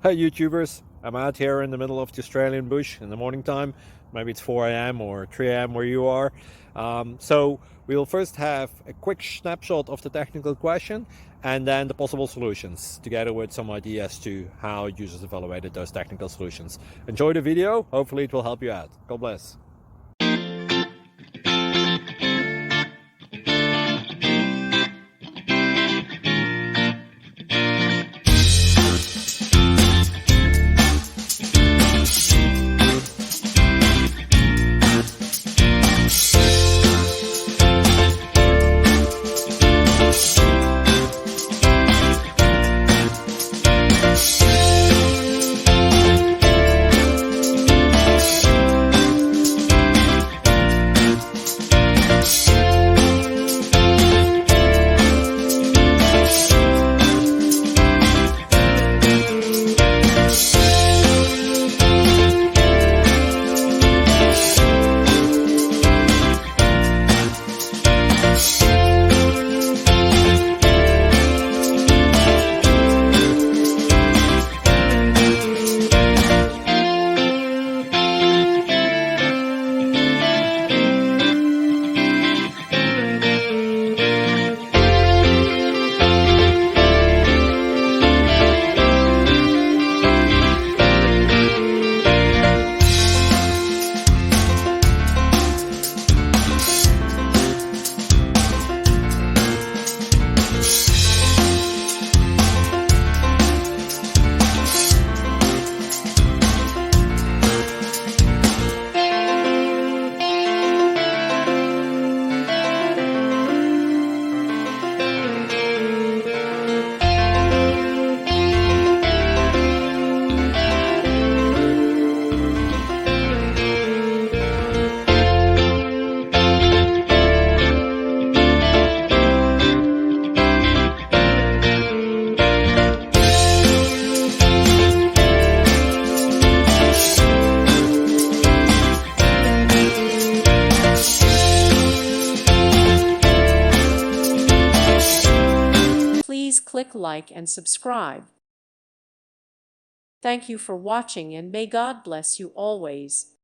Hi YouTubers, I'm out here in the middle of the Australian bush in the morning time. Maybe it's 4 a.m. or 3 a.m. where you are. So we'll first have a quick snapshot of the technical question and then the possible solutions, together with some ideas to how users evaluated those technical solutions. Enjoy the video, hopefully it will help you out. God bless. Please click like and subscribe. Thank you for watching and may God bless you always.